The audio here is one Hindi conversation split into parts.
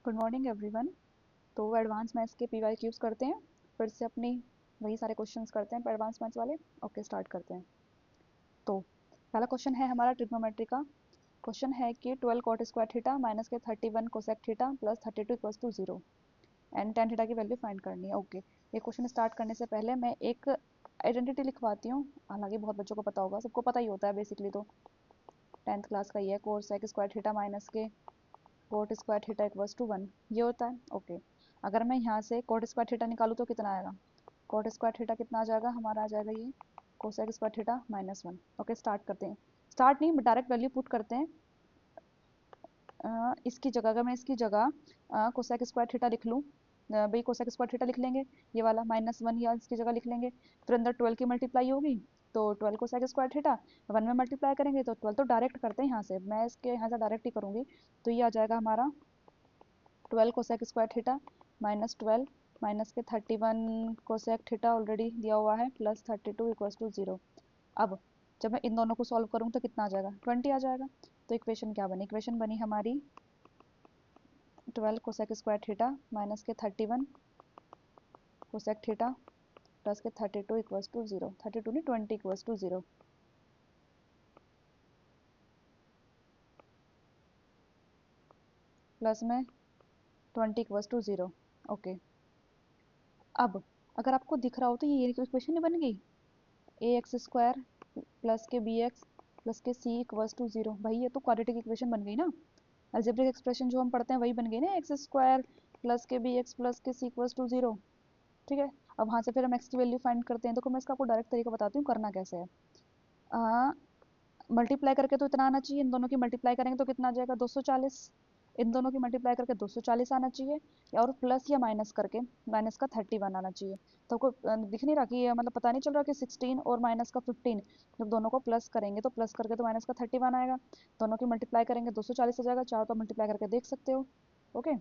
Good morning everyone. तो एडवांस मैथ्स के पीवाई क्यूब्स करते हैं। फिर से अपनी वही सारे क्वेश्चंस करते हैं एडवांस मैथ्स वाले। ओके, स्टार्ट करते हैं। तो पहला क्वेश्चन है हमारा ट्रिग्नोमेट्री का। क्वेश्चन है कि 12 कॉट स्क्वायर थीटा माइनस के 31 cosec theta plus 32 equals to 0 and tan theta की वैल्यू फाइंड करनी है। ओके, ये क्वेश्चन स्टार्ट करने से पहले मैं एक आइडेंटिटी लिखवाती हूँ। हालांकि बहुत बच्चों को पता होगा, सबको पता ही होता है बेसिकली। तो 10th क्लास का ये है, कोसेक स्क्वायर थीटा माइनस के cot square theta equals to 1 ये होता है। ओके, अगर मैं यहाँ से कोट स्क्वायर थीटा निकालूँ तो कितना आएगा? कोट स्क्वायर थीटा कितना आ जाएगा हमारा? आ जाएगा ये cosec square theta minus 1। Okay, start करते हैं। स्टार्ट नहीं, डायरेक्ट वैल्यू पुट करते हैं। इसकी जगह, अगर मैं इसकी जगह कोसेक स्क्वायर थीटा लिख लूँ, भाई कोसेक स्क्वायर थीटा लिख लेंगे, ये वाला -1 या इसकी जगह लिख लेंगे। फिर अंदर 12 की मल्टीप्लाई होगी तो 12 कोसेक स्क्वायर थीटा 1 में मल्टीप्लाई करेंगे तो 12 तो डायरेक्ट करते हैं यहाँ से, मैं इसके यहाँ से डायरेक्ट ही करूँगी। तो ये आ जाएगा हमारा 12 cosec square theta minus 12 minus के 31 कोसेक थीटा ऑलरेडी दिया हुआ है प्लस 32 इक्वल्स टू 0। अब जब मैं इन दोनों को सॉल्व करूँ तो कितना आ जाएगा? 20 आ जाएगा। तो इक्वेशन क्या बनी? इक्वेशन बनी हमारी 12 कोसेक स्क्वायर थीटा माइनस के 31 कोसेक थीटा प्लस के 32 इक्वल्स टू 0। 32 नहीं, 20 इक्वल्स टू 0। प्लस में 20 इक्वल्स टू 0। ओके, अब अगर आपको दिख रहा हो तो ये इक्वेशन नहीं बन गई? ए एक्स स्क्वायर प्लस के बी एक्स प्लस के सी इक्वल्स टू 0। भाई ये तो क्वाड्रेटिक इक्वेशन बन गई ना। अलजेब्रिक एक्सप्रेशन जो हम पढ़ते हैं वही बन गई ना, एक्स स्क्वायर प्लस के बी एक्स प्लस के सी इक्वल्स टू 0। ठीक है, अब वहाँ से फिर हम एक्स की वैल्यू फाइंड करते हैं। देखो मैं इसका आपको डायरेक्ट तरीका बताती हूँ करना कैसे है। मल्टीप्लाई करके तो इतना आना चाहिए, इन दोनों की मल्टीप्लाई करेंगे तो कितना आ जाएगा? 240। इन दोनों की मल्टीप्लाई करके 240 आना चाहिए, और प्लस या माइनस करके माइनस का 31 आना चाहिए। तो आपको दिख नहीं रहा कि मतलब पता नहीं चल रहा कि 16 और माइनस का 15 जब दोनों को प्लस करेंगे तो प्लस करके तो माइनस का 31 आएगा। दोनों की मल्टीप्लाई करेंगे 240 आ जाएगा। चाहो तो मल्टीप्लाई करके देख सकते हो। ओके,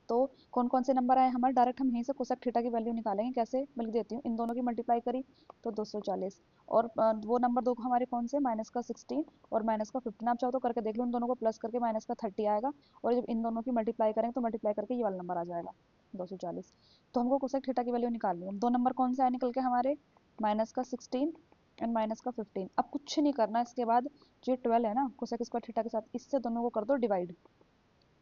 तो कौन कौन से नंबर आए हमारे? डायरेक्ट हम यहीं से कोसेक थीटा की वैल्यू निकालेंगे। कैसे? मैं लिख देती हूँ, इन दोनों की मल्टीप्लाई करी तो 240, और वो नंबर दो हमारे कौन से? माइनस का 16 और माइनस का 15। आप चाहो तो करके देख लो, इन दोनों को प्लस करके माइनस का 30 आएगा, और जब इन दोनों की मल्टीप्लाई करेंगे तो मल्टीप्लाई करके ये वाला नंबर आ जाएगा 240। तो हमको कोसेक थीटा की वैल्यू निकालनी है। दो नंबर कौन से आए निकल के हमारे? माइनस का 16 एंड माइनस का 15। अब कुछ नहीं करना, इसके बाद जो 12 है ना कोसेक स्क्वायर थीटा के साथ, इससे दोनों को कर दो डिवाइड।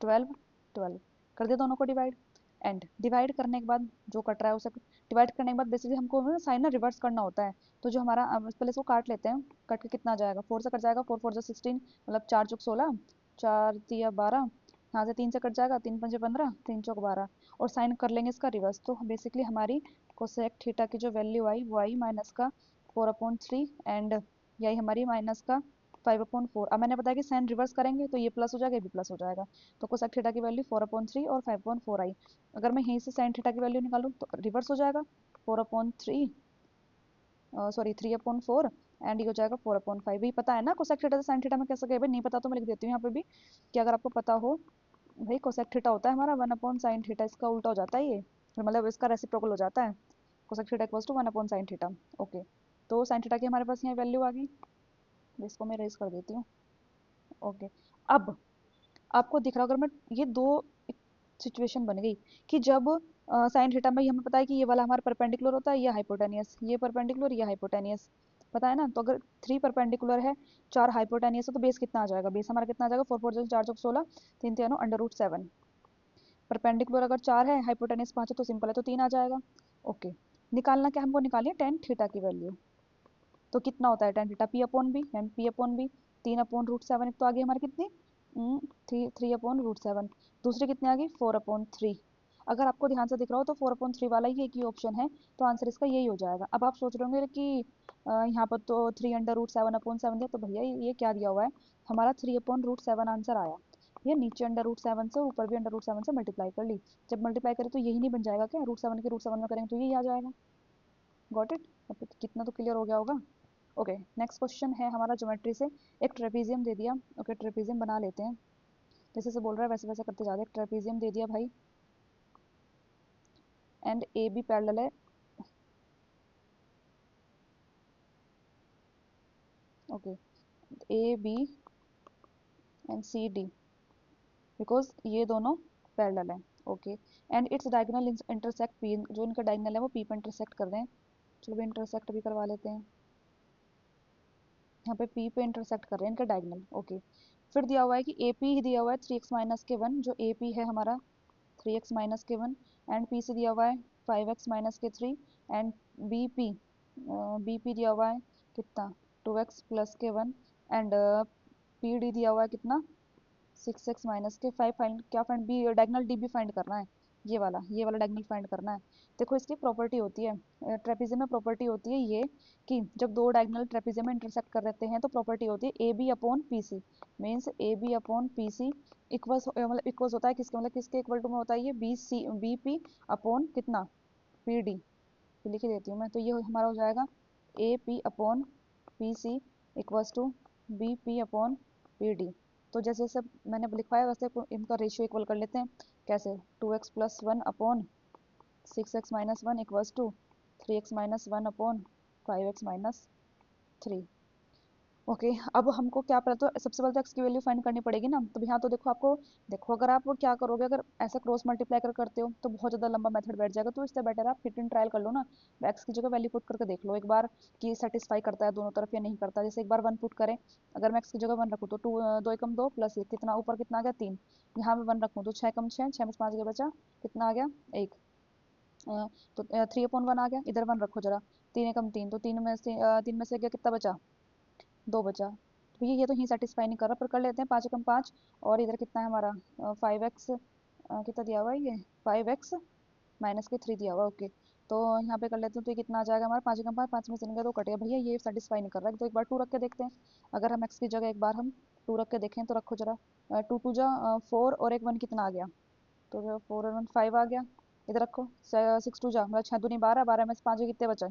12 12 कर दिया दोनों को डिवाइड। एंड डिवाइड करने के बाद जो कट रहा है उसे डिवाइड करने के बाद बेसिकली हमको ना साइन ना रिवर्स करना होता है। तो जो हमारा पहले इसको काट लेते हैं। कट के कितना आ जाएगा? 4 से कट जाएगा, 4 4 16, मतलब 4 चौक 16, 4 तिया 12। यहाँ से 3 से कट जाएगा, 3 पंजे 15, 3 चौक 12, और साइन कर लेंगे इसका रिवर्स। तो बेसिकली हमारी कोसेक थीटा की जो वैल्यू आई वो आई माइनस का 4/3, एंड यही हमारी माइनस का 5/4। अब मैंने बताया कि साइन रिवर्स करेंगे तो ये प्लस हो जाएगा, ये भी प्लस हो जाएगा। तो कोसेक थीटा की वैल्यू 4/3 और 5/4 आई। अगर मैं यहीं से साइन थीटा की वैल्यू निकालूं तो रिवर्स हो जाएगा, 4/3, सॉरी 3/4, एंड ये हो जाएगा 4/5। भी पता है ना कोसेक थीटा से साइन थीटा में कैसे गए? भाई नहीं पता तो मैं लिख देती हूँ यहाँ पे भी, कि अगर आपको पता हो, भाई कोसेक थीटा होता है हमारा 1/sin थीटा, इसका उल्टा हो जाता है ये, मतलब इसका रेसिप्रोकल हो जाता है। Cosec theta equals to 1/sin theta. Okay, तो साइन थीटा की हमारे पास यहाँ वैल्यू आ गई। इसको मैं रेज कर देती हूँ। ओके, अब आपको दिख रहा, अगर मैं ये दो सिचुएशन बन गई कि जब साइन थीटा में हमें पता है कि ये वाला हमारा परपेंडिकुलर होता है, ये हाइपोटेनियस, ये परपेंडिकुलर, ये हाइपोटेनियस, पता है ना। तो अगर 3 परपेंडिकुलर है, 4 हाइपोटेनियस है, तो बेस कितना आ जाएगा? बेस हमारा कितना आ जाएगा? 4 4 4 चौक 16, 3 3 √7। परपेंडिकुलर अगर 4 है, हाइपोटेनियस 5 है, तो सिंपल है, तो 3 आ जाएगा। ओके, निकालना क्या हमको? निकालिए टेन थीटा की वैल्यू। तो कितना होता है टेन थीटा? P/B, यानी P/B 3/√7। एक तो आ गई हमारी कितनी? 3/√7। दूसरी कितनी आ गई? 4/3। अगर आपको ध्यान से दिख रहा हो तो 4/3 वाला ही एक ही ऑप्शन है, तो आंसर इसका यही हो जाएगा। अब आप सोच रहे होंगे कि यहाँ पर तो 3/7/7 दिया, तो भैया ये क्या दिया हुआ है? हमारा 3/√7 आंसर आया। ये नीचे √7 से, ऊपर भी √7 से मल्टीप्लाई कर ली। जब मल्टीप्लाई करें तो यही नहीं बन जाएगा क्या? √7 के √7 में करेंगे तो यही आ जाएगा। Got it? अब तो कितना तो क्लियर हो गया होगा। ओके, नेक्स्ट क्वेश्चन है हमारा ज्योमेट्री से। एक ट्रेपीजियम दे दिया। ओके, ट्रेपीजियम बना लेते हैं, जैसे से बोल रहा है वैसे वैसे करते जा रहे हैं। ट्रेपीजियम दे दिया भाई, एंड ए बी पैरेलल है। Okay, A B and C D, because ये दोनों पैरेलल है। Okay, and its diagonal intersect P, जो इनका डायगोनल है वो पी पे इंटरसेक्ट कर रहे हैं। चलो भाई इंटरसेक्ट भी करवा लेते हैं, यहाँ पे पी पे इंटरसेक्ट कर रहे हैं इनका डायगोनल। ओके, फिर दिया हुआ है कि ए पी दिया हुआ है 3x-1, जो ए पी है हमारा 3x-1, एंड पी से दिया हुआ है 5x-3, and B P, B P दिया हुआ है कितना 2x+1, एंड पी डी दिया हुआ है कितना 6x-5। फाइंड क्या, find B diagonal D B find करना है, ये वाला डायगोनल फाइंड करना है। देखो इसकी प्रॉपर्टी होती है ट्रेपेजियम में, प्रॉपर्टी होती है ये कि जब दो डायगोनल ट्रेपेजियम में इंटरसेक्ट कर रहते हैं तो प्रॉपर्टी होती है A B upon P C, means A B upon P C equals, मतलब इक्वल्स होता है किसके, मतलब किसके इक्वल टू में होता है ये B C B P upon कितना पी डी। लिख ही देती हूँ मैं, तो ये हमारा हो जाएगा A P upon P C equals to B P upon P D. तो जैसे जैसे मैंने लिखवाया है वैसे इनका रेशियो इक्वल कर लेते हैं। कैसे, 2x+1 upon 6x-1 equals to 3x-1 upon 5x-3। Okay, अब हमको क्या पता, तो सबसे पहले तो एक्स की वैल्यू फाइंड करनी पड़ेगी ना। तो यहाँ तो देखो आपको, देखो अगर आप क्या करोगे, अगर ऐसा क्रॉस मल्टीप्लाई करते हो तो बहुत ज़्यादा लंबा मेथड बैठ जाएगा, तो इससे बेटर आप हिट एंड ट्रायल कर लो ना। एक्स की जगह वैल्यू पुट करके देख लो एक बार कि सेटिस्फाई करता है दोनों तरफ या नहीं करता। जैसे एक बार 1 पुट करें, अगर मैं एक्स की जगह 1 रखूँ तो 2 2 प्लस 1 कितना, ऊपर कितना आ गया 3, यहाँ मैं 1 रखूँ तो 6 6 में से 5 गया बचा कितना आ गया 1, तो 3/1 आ गया। इधर 1 रखो जरा, 3 एकम 3, तो 3 में से गया कितना बचा 2 बचा। तो भैया ये तो ही सेटिस्फाई नहीं कर रहा, पर कर लेते हैं 5 एकम 5, और इधर कितना है हमारा 5x, कितना दिया हुआ है ये 5x-3 दिया हुआ है। ओके, तो यहाँ पे कर लेते हैं, तो ये कितना आ जाएगा हमारा 5 एकम 5, 5 में से निकला 2 कटेगा। भैया ये सेटिस्फाई नहीं कर रहा है, तो एक बार 2 रख के देखते हैं। अगर हम x की जगह एक बार हम 2 रख के देखें तो रखो जरा, 2 जा 4 और एक 1 कितना आ गया, तो 4 और 1 5 आ गया। इधर रखो 6 2 जा, मतलब 6 दूनी 12, 12 में से 5 कितने बचे,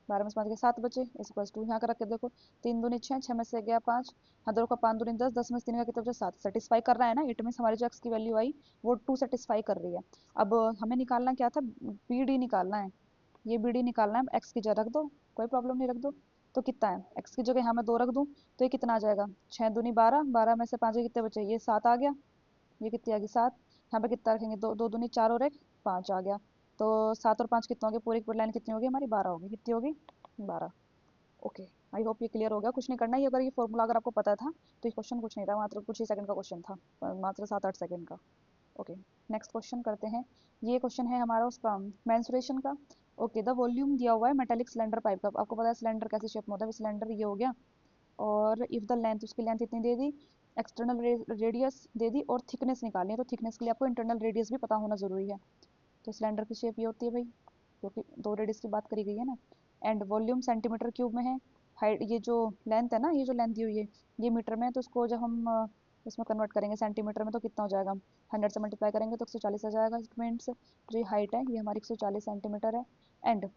12 में से 5 के 7 बचे, इस प्लस 2 यहाँ का रख के देखो, 3 दूनी 6, 6 में से गया 5, हाँ दो का 5 दूनी 10, 10 में से 3 का कितना बचा 7। सेटिस्फाई कर रहा है ना, इट मीन्स हमारी जो एक्स की वैल्यू आई वो 2 सेटिस्फाई कर रही है। अब हमें निकालना क्या था, बी डी निकालना है, ये बी डी निकालना है। एक्स की जगह रख दो, कोई प्रॉब्लम नहीं, रख दो। तो कितना है, एक्स की जगह यहाँ मैं 2 रख दूँ तो ये कितना आ जाएगा 6 दूनी 12, 12 में से 5 के कितने बचे, ये 7 आ गया, ये कितनी आ गई 7। यहाँ पे कितना रखेंगे, 2 2 दूनी 4 और 1 5 आ गया। तो 7 और 5 कितना हो गया, पूरी पूरी लाइन कितनी होगी हमारी 12 होगी, कितनी होगी 12। ओके, आई होप ये क्लियर हो गया। कुछ नहीं करना है, ये अगर ये फॉर्मूला अगर आपको पता था तो ये क्वेश्चन कुछ नहीं था, मात्र कुछ ही सेकंड का क्वेश्चन था, मात्र 7 8 सेकंड का। ओके, नेक्स्ट क्वेश्चन करते हैं। ये क्वेश्चन है हमारा उसका मेंसुरेशन का। ओके, द वॉल्यूम दिया हुआ है मेटालिक सिलेंडर पाइप का। आपको पता है सिलेंडर कैसे शेप में होता है, सिलेंडर ये हो गया, और इफ द लेंथ, उसकी लेंथ इतनी दे दी, एक्सटर्नल रेडियस दे दी, और थिकनेस निकालनी है। तो थिकनेस के लिए आपको इंटरनल रेडियस भी पता होना जरूरी है। तो सिलेंडर की शेप ये होती है भाई, क्योंकि 2 रेडियस की बात करी गई है ना। एंड वॉल्यूम सेंटीमीटर क्यूब में है, हाइट ये जो लेंथ है ना, ये जो लेंथ दी हुई है ये मीटर में है, तो इसको जब हम इसमें कन्वर्ट करेंगे सेंटीमीटर में तो कितना हो जाएगा, 100 से मल्टीप्लाई करेंगे तो 140 आ जाएगा। इट मीन्स जो हाइट है ये हमारी 140 सेंटीमीटर है। एंड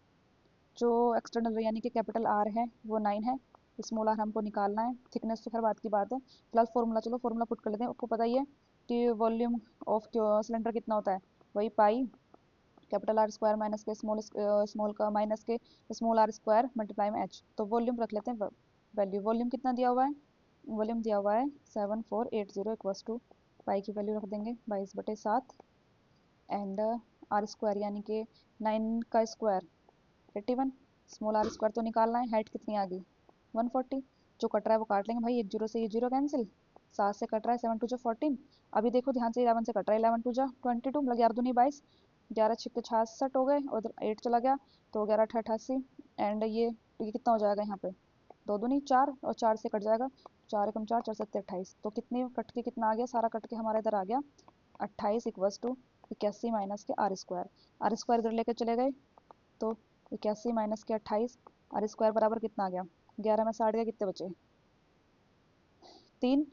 जो एक्सटर्नल यानी कि कैपिटल आर है वो 9 है, स्मॉल आर हमको निकालना है। थिकनेस तो खैर बात की बात है, फिलहाल फॉर्मूला, चलो फॉर्मूला पुट कर लेते हैं। आपको पता ही है कि वॉल्यूम ऑफ सिलेंडर कितना होता है, वही pi capital R square minus के स्मॉल स्मॉल का माइनस के स्मॉल आर स्क्वायर मल्टीप्लाई में एच। तो वॉल्यूम रख लेते हैं, वैल्यू वॉल्यूम कितना दिया हुआ है, वॉल्यूम दिया हुआ है 7480 इक्वल्स टू पाई की वैल्यू रख देंगे 22/7, एंड आर स्क्वायर यानी कि 9 का स्क्वायर 81, स्मॉल आर स्क्वायर तो निकालना है, हाइट कितनी आ गई 140, जो कट रहा है वो काट लेंगे भाई, एक जीरो से ये जीरो कैंसिल, 7 से कट रहा है 7 2 जा 14। अभी देखो ध्यान से, 11 से कट रहा है, 11 2 जा 22, मतलब 11 दूनी 22, 11 छिक्के 66 हो गए, और इधर 8 चला गया तो 11 8 88, एंड ये कितना हो जाएगा यहाँ पे 2 दूनी 4, और 4 से कट जाएगा, 4 एकम 4, 4 7 28, तो कितने कट के कितना आ गया, सारा कट के हमारा इधर आ गया 28 इक्वल्स टू 81 माइनस के आर स्क्वायर। आर स्क्वायर इधर लेकर चले गए तो 81 माइनस के 28, आर स्क्वायर बराबर कितना आ गया, 11 में 60 गया, कितने बचे 3,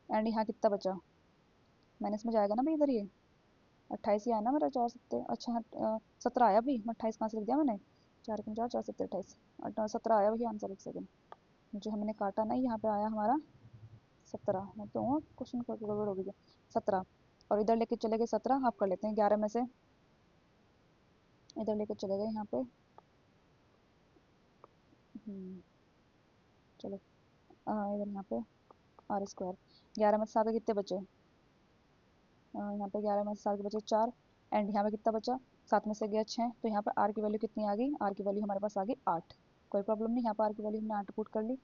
एंड यहाँ कितना बचा, माइनस में जाएगा ना भाई इधर, ये 28 ही आया ना मेरा, 4 सत्ते, अच्छा 17 आया भाई, 28 कहाँ से लिख दिया मैंने, 4 एकम 4, 4 सत्ते 28, 17 आया भाई आंसर। एक सेकंड, जो हमने काटा ना यहाँ पे आया हमारा 17, तो क्वेश्चन का गड़बड़ हो गई है 17, और इधर लेके चले गए 17, आप कर लेते हैं 11 में से, इधर लेके चले गए यहाँ पे, चलो इधर यहाँ पे आर स्क्वायर, 11 में से 7 कितने बचे यहाँ पे 11 में से 7 के बचे 4, एंड यहाँ पे कितना बचा, 7 में से गया 6, तो यहाँ पे आर की वैल्यू कितनी आ गई, आर की वैल्यू हमारे पास आ गई 8। कोई प्रॉब्लम नहीं, यहाँ पर आर की वैल्यू हमने 8 पुट कर ली।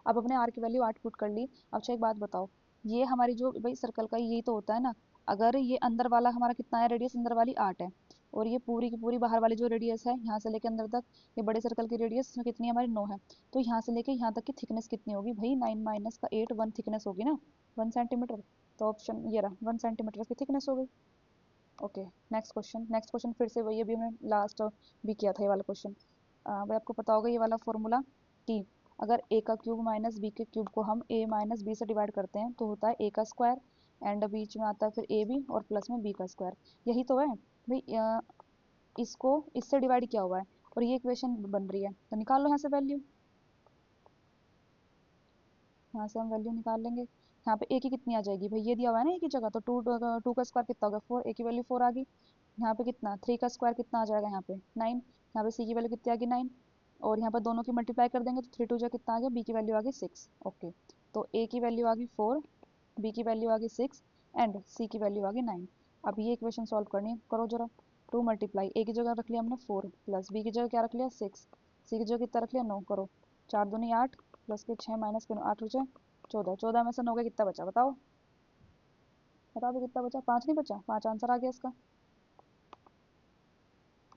अब अपने आर की वैल्यू 8 पुट कर ली। अच्छा एक बात बताओ, ये हमारी जो भाई सर्कल का यही तो होता है ना, अगर ये अंदर वाला हमारा कितना है रेडियस, अंदर वाली 8 है, और ये पूरी की पूरी बाहर वाली जो रेडियस है यहाँ से लेके अंदर तक, ये बड़े सर्कल की रेडियस कितनी है हमारी 9 है, तो यहाँ से लेके यहाँ तक की थिकनेस कितनी होगी भाई, 9 माइनस का 8, 1 थिकनेस होगी ना, 1 सेंटीमीटर। तो ऑप्शन ये रहा, 1 सेंटीमीटर की थिकनेस हो गई। Okay next question, next question फिर से वही अभी हमने लास्ट भी किया था ये वाला क्वेश्चन। भाई आपको पता होगा ये वाला फॉर्मूला कि अगर a का क्यूब माइनस बी के क्यूब को हम a माइनस बी से डिवाइड करते हैं तो होता है a का स्क्वायर, एंड बीच में आता है फिर ए बी और प्लस में b का स्क्वायर। यही तो है भाई, इसको इससे डिवाइड किया हुआ है और ये इक्वेशन बन रही है, तो निकाल लो यहाँ से वैल्यू। यहाँ से हम वैल्यू निकाल लेंगे। यहाँ पे ए की कितनी आ जाएगी भाई, ये दिया हुआ है ना ए की जगह, तो टू का स्क्वायर कितना होगा 4, ए की वैल्यू 4 आ गई। यहाँ पे कितना 3 का स्क्वायर कितना आ जाएगा यहाँ पे 9, यहाँ पे सी की वैल्यू कितनी आ गई 9, और यहाँ पर दोनों की मल्टीप्लाई कर देंगे तो 3 टू जो कितना आ गया, बी की वैल्यू आ गई 6। ओके, तो ए की वैल्यू आ गई 4, बी की वैल्यू आ गई 6, एंड सी की वैल्यू आ गई 9। अब ये इक्वेशन सॉल्व करनी है, करो जरा। 2 मल्टीप्लाई, ए की जगह रख लिया हमने 4, प्लस बी की जगह क्या रख लिया 6, सी की जगह कितना रख लिया 9, करो। 4 दूनी 8, प्लस के 6 माइनस के 9, 8 बचे 14, 14 में से 9 का कितना बचा बताओ, बता दो कितना बचा, 5 नहीं बचा, 5 आंसर आ गया इसका।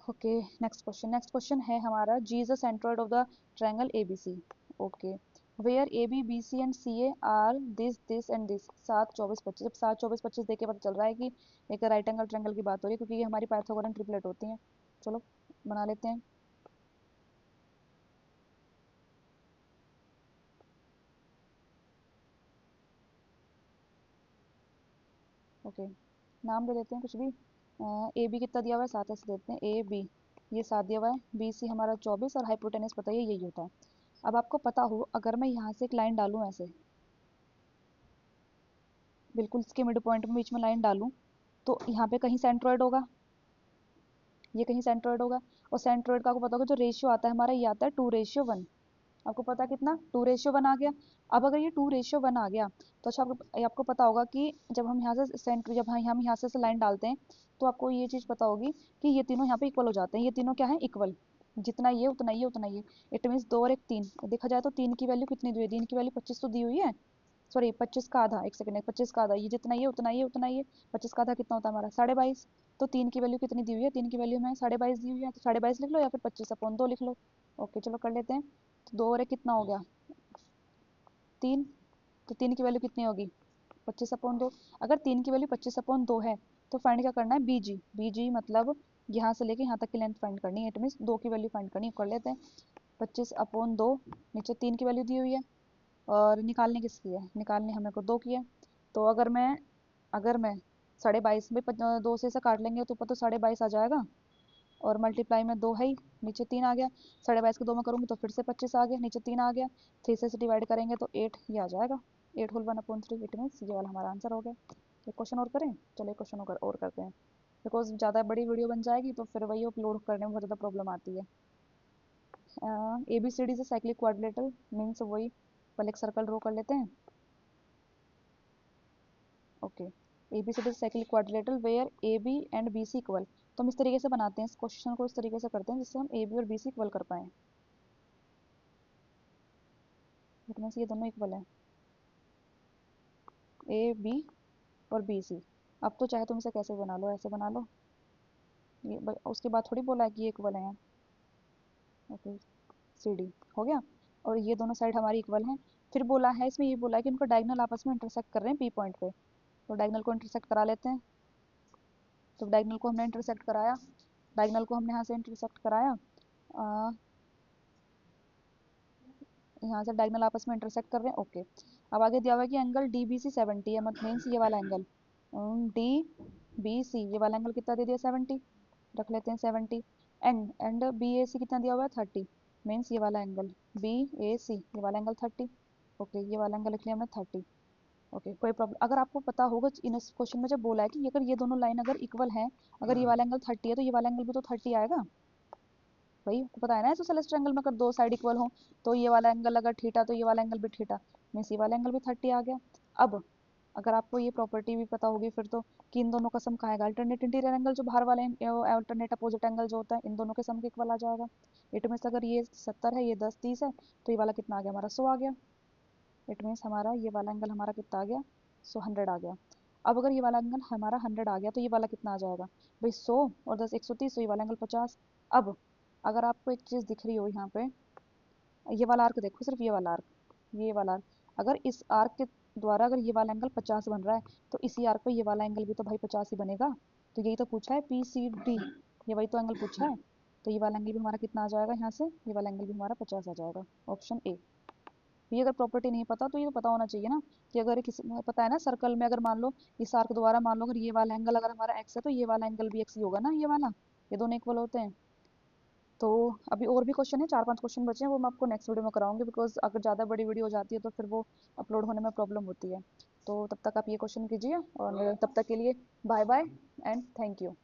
Okay next question, next question है हमारा, G is the centroid of the triangle ABC. Okay, where A B B C and C A are this and this. 7 24 25, जब 7 24 25 देख के पता चल रहा है कि एक राइट एंगल ट्रायंगल की बात हो रही है, क्योंकि ये हमारी पाइथागोरन ट्रिपलेट होती हैं। चलो बना लेते हैं। ओके नाम दे देते हैं कुछ भी। ए बी कितना दिया हुआ है 7, ऐसे देते हैं ए बी, ये 7 दिया हुआ है, बी सी हमारा 24, और हाइपोटेनस पता है यही होता है। अब आपको पता हो अगर मैं यहाँ से एक लाइन डालूँ ऐसे, बिल्कुल इसके मिड पॉइंट में बीच में लाइन डालूँ, तो यहाँ पे कहीं सेंट्रोइड होगा, ये कहीं सेंट्रोइड होगा, और सेंट्रोइड का आपको पता होगा जो रेशियो आता है हमारा, ये आता है 2:1। आपको पता है कितना, 2:1 आ गया। अब अगर ये 2:1 आ गया, तो अच्छा आपको आपको पता होगा कि जब हम यहाँ से सेंटर, जब हम यहाँ से लाइन डालते हैं, तो आपको ये चीज़ पता होगी कि ये तीनों यहाँ पे इक्वल हो जाते हैं, ये तीनों क्या है इक्वल, जितना ये उतना ये उतना ये। इट मीन्स 2 और 1 3, देखा जाए तो 3 की वैल्यू कितनी दी हुई है, 3 की वैल्यू 25 तो दी हुई है, सॉरी 25 का आधा, एक सेकंड, 25 का आधा, ये जितना ये उतना ये उतना ये, 25 का आधा कितना होता है हमारा 22.5। तो 3 की वैल्यू कितनी दी हुई है, 3 की वैल्यू हमें 22.5 दी हुई है, तो 22.5 लिख लो या फिर 25/2 लिख लो। ओके चलो कर लेते हैं। तो 2 और 1 कितना हो गया 3, तो 3 की वैल्यू कितनी होगी 25/2। अगर 3 की वैल्यू 25/2 है, तो फाइंड क्या करना है, बीजी, बीजी मतलब यहाँ से लेके यहाँ तक की लेंथ फाइंड करनी है, इट मीन्स 2 की वैल्यू फाइंड करनी है, कर लेते हैं। 25/2, नीचे 3 की वैल्यू दी हुई है, और निकालने किसकी है, निकालने हमें को 2 की है। तो अगर मैं 22.5 में 2 से इसे काट लेंगे तो ऊपर तो 22.5 आ जाएगा, और मल्टीप्लाई में 2 है ही, नीचे 3 आ गया, 22.5 को 2 में करूँगी तो फिर से 25 आ गया, नीचे 3 आ गया, 3 से डिवाइड करेंगे तो 8 ये आ जाएगा, 8 होल 1/3, इट मीन्स ये वाला हमारा आंसर हो गया। एक क्वेश्चन और करें, चलो एक क्वेश्चन और करते हैं, बिकॉज ज़्यादा बड़ी वीडियो बन जाएगी तो फिर वही अपलोड करने में बहुत ज़्यादा प्रॉब्लम आती है। ए बी सी डी से साइक्लिक क्वाड्रिलेटरल मीन्स वही, पहले एक सर्कल ड्रॉ कर लेते हैं। Okay, A B C D cyclic quadrilateral where A B and B C equal. तो हम इस तरीके से बनाते हैं इस क्वेश्चन को, इस तरीके से करते हैं जिससे हम ए बी और बी सी इक्वल कर पाएँ, इट मीन्स ये दोनों इक्वल है, ए बी और बी सी। अब तो चाहे तुम इसे कैसे बना लो, ऐसे बना लो, उसके बाद थोड़ी बोला है कि ये इक्वल है। ओके सी डी हो गया, और ये दोनों साइड हमारी इक्वल हैं। फिर बोला है इसमें, ये बोला है कि उनका डायगोनल आपस में इंटरसेक्ट कर रहे हैं पी पॉइंट पे, तो डायगोनल को इंटरसेक्ट करा लेते हैं। तो डायगोनल को हमने इंटरसेक्ट कराया, डायगोनल को हमने यहाँ से इंटरसेक्ट कराया, यहाँ से डायगोनल आपस में इंटरसेक्ट कर रहे हैं। ओके, अब आगे दिया हुआ है कि एंगल डी बी सी 70 है, मतलब मीन्स ये वाला एंगल डी बी सी, ये वाला एंगल कितना दे दिया 70, रख लेते हैं 70, एंड बी ए सी कितना दिया हुआ है 30, मीन्स ये वाला एंगल बी ए सी, ये वाला एंगल 30। ओके ये वाला एंगल लिख लिया हमने 30। ओके कोई प्रॉब्लम, अगर आपको पता होगा इन इस क्वेश्चन में जब बोला है कि अगर ये दोनों लाइन अगर इक्वल हैं, अगर ये वाला एंगल 30 है तो ये वाला एंगल भी तो 30 आएगा, वही आपको पता है ना आइसोसेलेस ट्रायंगल में अगर दो साइड इक्वल हो, तो ये वाला एंगल अगर थीटा तो ये वाला एंगल भी थीटा, मीन्स ये वाला एंगल भी 30 आ गया। अब अगर आपको ये प्रॉपर्टी भी पता होगी फिर तो, कि इन दोनों का सम कहाँ आएगा, अल्टरनेट इंटीरियर एंगल जो बाहर वाले अल्टरनेट अपोजिट एंगल जो होता है इन दोनों के सम के इक्वल आ जाएगा। इट मीन्स अगर ये 70 है, ये 10 30 है, तो ये वाला कितना आ गया हमारा 100 आ गया। इट मीन्स हमारा ये वाला एंगल हमारा कितना आ गया 100 आ गया। अब अगर ये वाला एंगल हमारा 100 आ गया तो ये वाला कितना आ जाएगा भाई 100 और 10 130, तो ये वाला एंगल 50। अब अगर आपको एक चीज़ दिख रही हो यहाँ पे, ये वाला आर्क देखो, सिर्फ ये वाला आर्क, ये वाला आर्क, अगर इस आर्क के द्वारा अगर ये वाला एंगल 50 बन रहा है, तो इसी आर्क पे ये वाला एंगल भी तो भाई 50 ही बनेगा। तो यही तो पूछा है PCD, ये वही तो एंगल पूछा है। तो ये वाला एंगल भी हमारा कितना आ जाएगा यहाँ से, ये वाला एंगल भी हमारा 50 आ जाएगा, ऑप्शन ए। ये अगर प्रॉपर्टी नहीं पता तो ये तो पता होना चाहिए ना, कि अगर किसी पता है ना सर्कल में, अगर मान लो इस आर्क द्वारा मान लो अगर ये वाला एंगल अगर हमारा एक्स है, तो ये वाला एंगल भी एक्स ही होगा ना, ये वाला, ये दोनों इक्वल होते हैं। तो अभी और भी क्वेश्चन है, 4 5 क्वेश्चन बचे हैं, वो मैं आपको नेक्स्ट वीडियो में कराऊंगी, बिकॉज अगर ज़्यादा बड़ी वीडियो हो जाती है तो फिर वो अपलोड होने में प्रॉब्लम होती है। तो तब तक आप ये क्वेश्चन कीजिए, और तब तक के लिए bye bye and thank you.